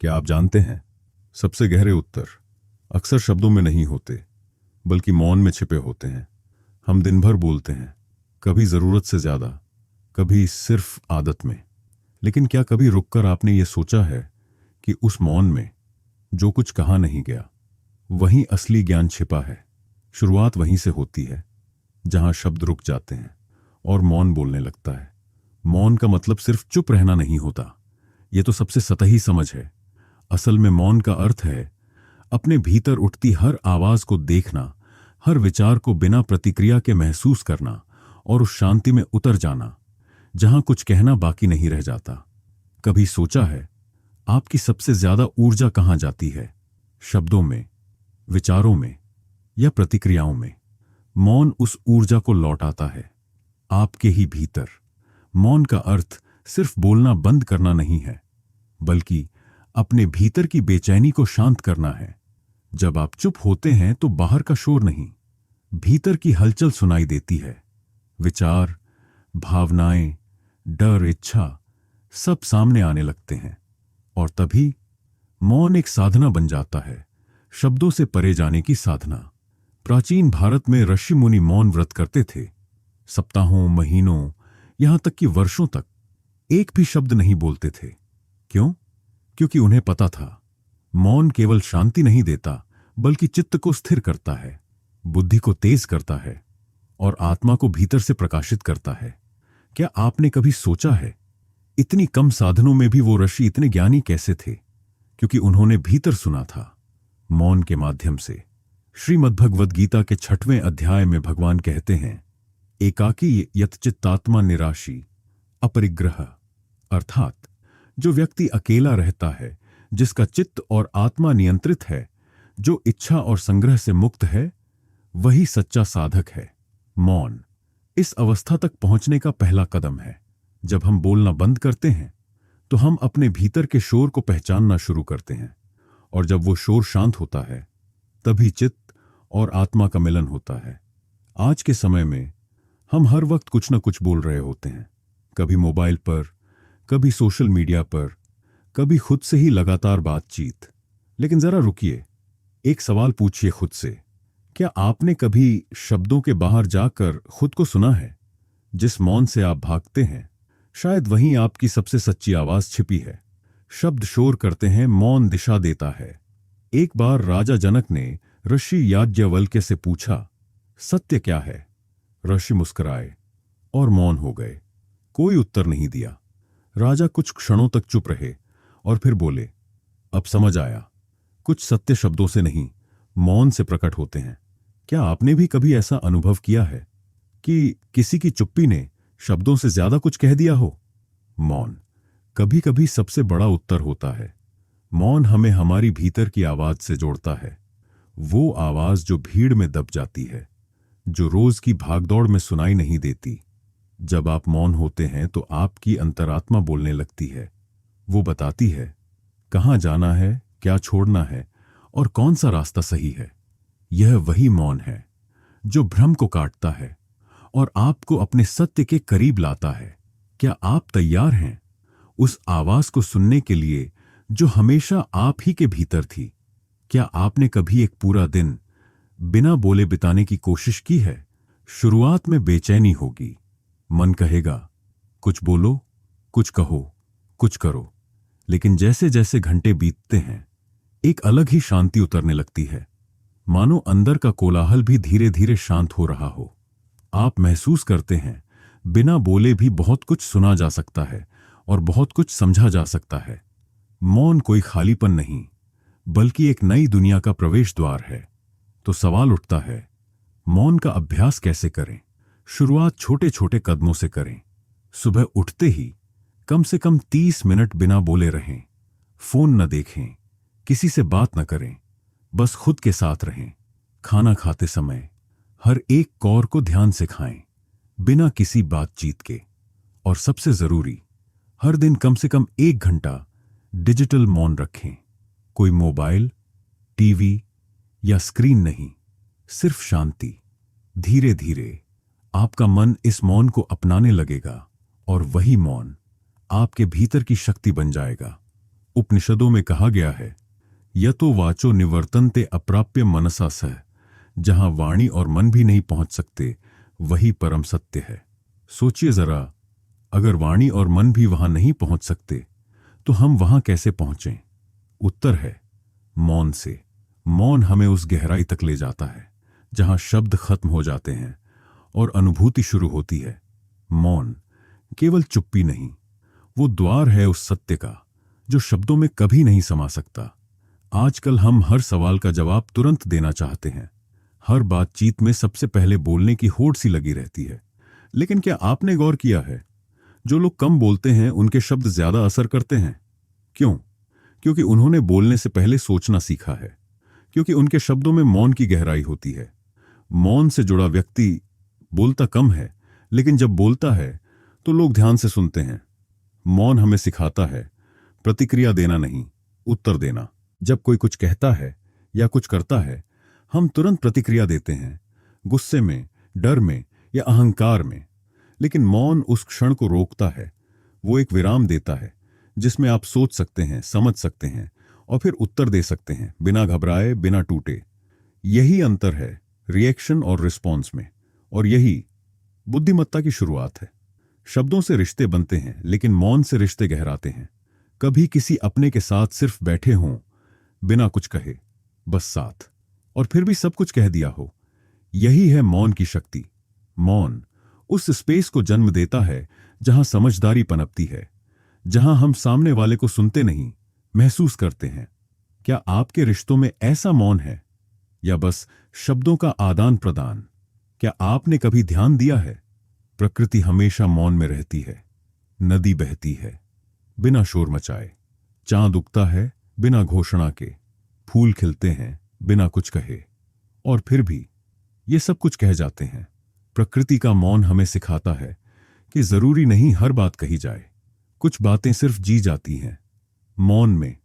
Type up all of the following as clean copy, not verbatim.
क्या आप जानते हैं, सबसे गहरे उत्तर अक्सर शब्दों में नहीं होते, बल्कि मौन में छिपे होते हैं। हम दिन भर बोलते हैं, कभी जरूरत से ज्यादा, कभी सिर्फ आदत में। लेकिन क्या कभी रुककर आपने ये सोचा है कि उस मौन में जो कुछ कहा नहीं गया, वहीं असली ज्ञान छिपा है। शुरुआत वहीं से होती है जहां शब्द रुक जाते हैं और मौन बोलने लगता है। मौन का मतलब सिर्फ चुप रहना नहीं होता, यह तो सबसे सतही समझ है। असल में मौन का अर्थ है अपने भीतर उठती हर आवाज को देखना, हर विचार को बिना प्रतिक्रिया के महसूस करना और उस शांति में उतर जाना जहां कुछ कहना बाकी नहीं रह जाता। कभी सोचा है आपकी सबसे ज्यादा ऊर्जा कहां जाती है? शब्दों में, विचारों में या प्रतिक्रियाओं में? मौन उस ऊर्जा को लौटाता है, आपके ही भीतर। मौन का अर्थ सिर्फ बोलना बंद करना नहीं है, बल्कि अपने भीतर की बेचैनी को शांत करना है। जब आप चुप होते हैं तो बाहर का शोर नहीं, भीतर की हलचल सुनाई देती है। विचार, भावनाएं, डर, इच्छा सब सामने आने लगते हैं और तभी मौन एक साधना बन जाता है, शब्दों से परे जाने की साधना। प्राचीन भारत में ऋषि मुनि मौन व्रत करते थे। सप्ताहों, महीनों, यहां तक कि वर्षों तक एक भी शब्द नहीं बोलते थे। क्यों? क्योंकि उन्हें पता था मौन केवल शांति नहीं देता, बल्कि चित्त को स्थिर करता है, बुद्धि को तेज करता है और आत्मा को भीतर से प्रकाशित करता है। क्या आपने कभी सोचा है इतनी कम साधनों में भी वो ऋषि इतने ज्ञानी कैसे थे? क्योंकि उन्होंने भीतर सुना था, मौन के माध्यम से। श्रीमद् भगवद गीता के 6वें अध्याय में भगवान कहते हैं, एकाकी यतचित्तात्मा निराशी अपरिग्रह। अर्थात जो व्यक्ति अकेला रहता है, जिसका चित्त और आत्मा नियंत्रित है, जो इच्छा और संग्रह से मुक्त है, वही सच्चा साधक है। मौन इस अवस्था तक पहुंचने का पहला कदम है। जब हम बोलना बंद करते हैं तो हम अपने भीतर के शोर को पहचानना शुरू करते हैं, और जब वो शोर शांत होता है तभी चित्त और आत्मा का मिलन होता है। आज के समय में हम हर वक्त कुछ न कुछ बोल रहे होते हैं, कभी मोबाइल पर, कभी सोशल मीडिया पर, कभी खुद से ही लगातार बातचीत। लेकिन जरा रुकिए, एक सवाल पूछिए खुद से, क्या आपने कभी शब्दों के बाहर जाकर खुद को सुना है? जिस मौन से आप भागते हैं, शायद वहीं आपकी सबसे सच्ची आवाज छिपी है। शब्द शोर करते हैं, मौन दिशा देता है। एक बार राजा जनक ने ऋषि याज्ञवल्क्य से पूछा, सत्य क्या है? ऋषि मुस्कुराए और मौन हो गए, कोई उत्तर नहीं दिया। राजा कुछ क्षणों तक चुप रहे और फिर बोले, अब समझ आया, कुछ सत्य शब्दों से नहीं, मौन से प्रकट होते हैं। क्या आपने भी कभी ऐसा अनुभव किया है कि किसी की चुप्पी ने शब्दों से ज्यादा कुछ कह दिया हो? मौन कभी कभी सबसे बड़ा उत्तर होता है। मौन हमें हमारी भीतर की आवाज से जोड़ता है, वो आवाज जो भीड़ में दब जाती है, जो रोज की भागदौड़ में सुनाई नहीं देती। जब आप मौन होते हैं तो आपकी अंतरात्मा बोलने लगती है। वो बताती है कहां जाना है, क्या छोड़ना है और कौन सा रास्ता सही है। यह वही मौन है जो भ्रम को काटता है और आपको अपने सत्य के करीब लाता है। क्या आप तैयार हैं उस आवाज को सुनने के लिए जो हमेशा आप ही के भीतर थी? क्या आपने कभी एक पूरा दिन बिना बोले बिताने की कोशिश की है? शुरुआत में बेचैनी होगी, मन कहेगा कुछ बोलो, कुछ कहो, कुछ करो। लेकिन जैसे जैसे घंटे बीतते हैं, एक अलग ही शांति उतरने लगती है, मानो अंदर का कोलाहल भी धीरे धीरे शांत हो रहा हो। आप महसूस करते हैं बिना बोले भी बहुत कुछ सुना जा सकता है और बहुत कुछ समझा जा सकता है। मौन कोई खालीपन नहीं, बल्कि एक नई दुनिया का प्रवेश द्वार है। तो सवाल उठता है, मौन का अभ्यास कैसे करें? शुरुआत छोटे छोटे कदमों से करें। सुबह उठते ही कम से कम 30 मिनट बिना बोले रहें। फोन न देखें, किसी से बात न करें, बस खुद के साथ रहें। खाना खाते समय हर एक कौर को ध्यान से खाएं, बिना किसी बातचीत के। और सबसे जरूरी, हर दिन कम से कम 1 घंटा डिजिटल मौन रखें। कोई मोबाइल, टीवी या स्क्रीन नहीं, सिर्फ शांति। धीरे धीरे आपका मन इस मौन को अपनाने लगेगा और वही मौन आपके भीतर की शक्ति बन जाएगा। उपनिषदों में कहा गया है, यतो वाचो निवर्तन्ते अप्राप्य मनसा सह, जहां वाणी और मन भी नहीं पहुंच सकते वही परम सत्य है। सोचिए जरा, अगर वाणी और मन भी वहां नहीं पहुंच सकते तो हम वहां कैसे पहुंचें? उत्तर है मौन से। मौन हमें उस गहराई तक ले जाता है जहां शब्द खत्म हो जाते हैं और अनुभूति शुरू होती है। मौन केवल चुप्पी नहीं, वो द्वार है उस सत्य का जो शब्दों में कभी नहीं समा सकता। आजकल हम हर सवाल का जवाब तुरंत देना चाहते हैं। हर बातचीत में सबसे पहले बोलने की होड़ सी लगी रहती है। लेकिन क्या आपने गौर किया है, जो लोग कम बोलते हैं उनके शब्द ज्यादा असर करते हैं? क्यों? क्योंकि उन्होंने बोलने से पहले सोचना सीखा है। क्योंकि उनके शब्दों में मौन की गहराई होती है। मौन से जुड़ा व्यक्ति बोलता कम है, लेकिन जब बोलता है तो लोग ध्यान से सुनते हैं। मौन हमें सिखाता है प्रतिक्रिया देना नहीं, उत्तर देना। जब कोई कुछ कहता है या कुछ करता है, हम तुरंत प्रतिक्रिया देते हैं, गुस्से में, डर में या अहंकार में। लेकिन मौन उस क्षण को रोकता है। वो एक विराम देता है जिसमें आप सोच सकते हैं, समझ सकते हैं और फिर उत्तर दे सकते हैं, बिना घबराए, बिना टूटे। यही अंतर है रिएक्शन और रिस्पॉन्स में, और यही बुद्धिमत्ता की शुरुआत है। शब्दों से रिश्ते बनते हैं, लेकिन मौन से रिश्ते गहराते हैं। कभी किसी अपने के साथ सिर्फ बैठे हों, बिना कुछ कहे, बस साथ, और फिर भी सब कुछ कह दिया हो। यही है मौन की शक्ति। मौन उस स्पेस को जन्म देता है जहां समझदारी पनपती है, जहां हम सामने वाले को सुनते नहीं, महसूस करते हैं। क्या आपके रिश्तों में ऐसा मौन है, या बस शब्दों का आदान प्रदान? क्या आपने कभी ध्यान दिया है, प्रकृति हमेशा मौन में रहती है। नदी बहती है बिना शोर मचाए, चांद उगता है बिना घोषणा के, फूल खिलते हैं बिना कुछ कहे, और फिर भी ये सब कुछ कह जाते हैं। प्रकृति का मौन हमें सिखाता है कि जरूरी नहीं हर बात कही जाए, कुछ बातें सिर्फ जी जाती हैं। मौन में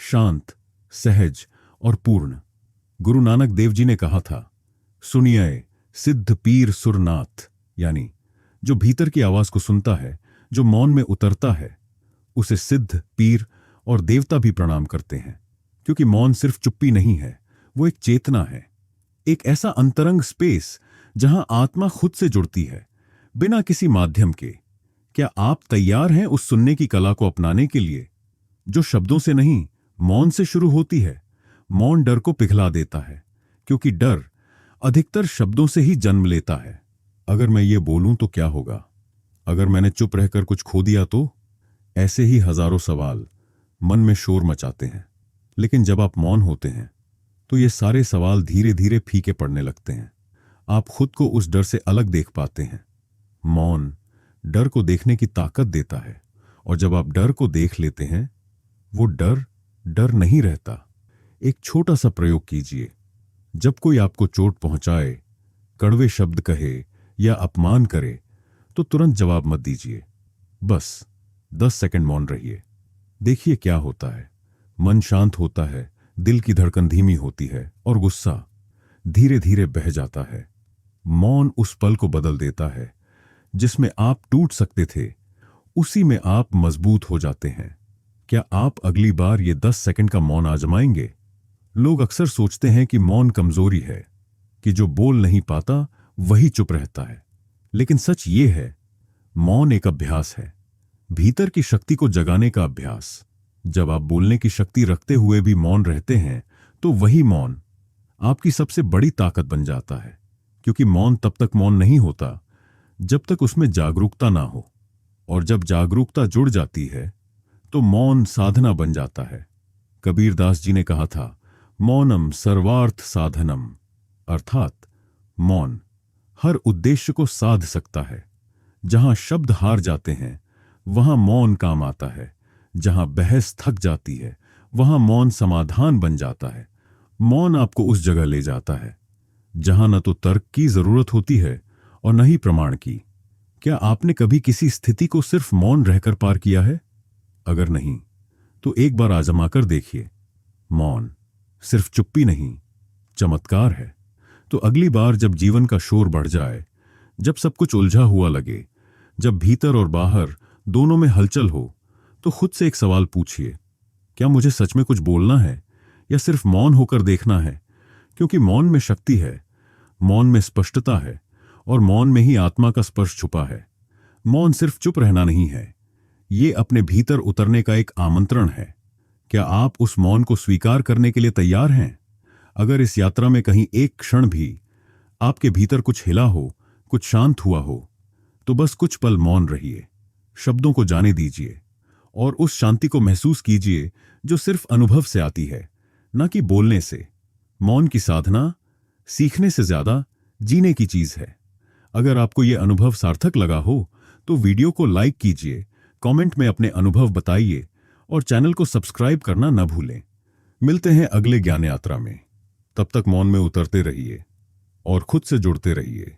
शांत, सहज और पूर्ण। गुरु नानक देव जी ने कहा था, सुनिए सिद्ध पीर सुरनाथ, यानी जो भीतर की आवाज को सुनता है, जो मौन में उतरता है, उसे सिद्ध, पीर और देवता भी प्रणाम करते हैं। क्योंकि मौन सिर्फ चुप्पी नहीं है, वो एक चेतना है, एक ऐसा अंतरंग स्पेस जहां आत्मा खुद से जुड़ती है, बिना किसी माध्यम के। क्या आप तैयार हैं उस सुनने की कला को अपनाने के लिए, जो शब्दों से नहीं, मौन से शुरू होती है? मौन डर को पिघला देता है, क्योंकि डर अधिकतर शब्दों से ही जन्म लेता है। अगर मैं ये बोलूं तो क्या होगा? अगर मैंने चुप रहकर कुछ खो दिया तो? ऐसे ही हजारों सवाल मन में शोर मचाते हैं। लेकिन जब आप मौन होते हैं तो ये सारे सवाल धीरे धीरे फीके पड़ने लगते हैं। आप खुद को उस डर से अलग देख पाते हैं। मौन डर को देखने की ताकत देता है, और जब आप डर को देख लेते हैं, वो डर डर नहीं रहता। एक छोटा सा प्रयोग कीजिए। जब कोई आपको चोट पहुंचाए, कड़वे शब्द कहे या अपमान करे, तो तुरंत जवाब मत दीजिए। बस 10 सेकंड मौन रहिए। देखिए क्या होता है। मन शांत होता है, दिल की धड़कन धीमी होती है और गुस्सा धीरे धीरे बह जाता है। मौन उस पल को बदल देता है जिसमें आप टूट सकते थे, उसी में आप मजबूत हो जाते हैं। क्या आप अगली बार ये 10 सेकंड का मौन आजमाएंगे? लोग अक्सर सोचते हैं कि मौन कमजोरी है, कि जो बोल नहीं पाता वही चुप रहता है। लेकिन सच ये है, मौन एक अभ्यास है, भीतर की शक्ति को जगाने का अभ्यास। जब आप बोलने की शक्ति रखते हुए भी मौन रहते हैं, तो वही मौन आपकी सबसे बड़ी ताकत बन जाता है। क्योंकि मौन तब तक मौन नहीं होता जब तक उसमें जागरूकता ना हो, और जब जागरूकता जुड़ जाती है तो मौन साधना बन जाता है। कबीरदास जी ने कहा था, मौनम सर्वार्थ साधनम, अर्थात मौन हर उद्देश्य को साध सकता है। जहां शब्द हार जाते हैं वहां मौन काम आता है। जहां बहस थक जाती है वहां मौन समाधान बन जाता है। मौन आपको उस जगह ले जाता है जहां न तो तर्क की जरूरत होती है और न ही प्रमाण की। क्या आपने कभी किसी स्थिति को सिर्फ मौन रहकर पार किया है? अगर नहीं, तो एक बार आजमा कर देखिए। मौन सिर्फ चुप्पी नहीं, चमत्कार है। तो अगली बार जब जीवन का शोर बढ़ जाए, जब सब कुछ उलझा हुआ लगे, जब भीतर और बाहर दोनों में हलचल हो, तो खुद से एक सवाल पूछिए, क्या मुझे सच में कुछ बोलना है या सिर्फ मौन होकर देखना है? क्योंकि मौन में शक्ति है, मौन में स्पष्टता है और मौन में ही आत्मा का स्पर्श छुपा है। मौन सिर्फ चुप रहना नहीं है, ये अपने भीतर उतरने का एक आमंत्रण है। क्या आप उस मौन को स्वीकार करने के लिए तैयार हैं? अगर इस यात्रा में कहीं एक क्षण भी आपके भीतर कुछ हिला हो, कुछ शांत हुआ हो, तो बस कुछ पल मौन रहिए, शब्दों को जाने दीजिए और उस शांति को महसूस कीजिए जो सिर्फ अनुभव से आती है, ना कि बोलने से। मौन की साधना सीखने से ज्यादा जीने की चीज है। अगर आपको यह अनुभव सार्थक लगा हो तो वीडियो को लाइक कीजिए, कमेंट में अपने अनुभव बताइए और चैनल को सब्सक्राइब करना न भूलें। मिलते हैं अगले ज्ञान यात्रा में। तब तक मौन में उतरते रहिए और खुद से जुड़ते रहिए।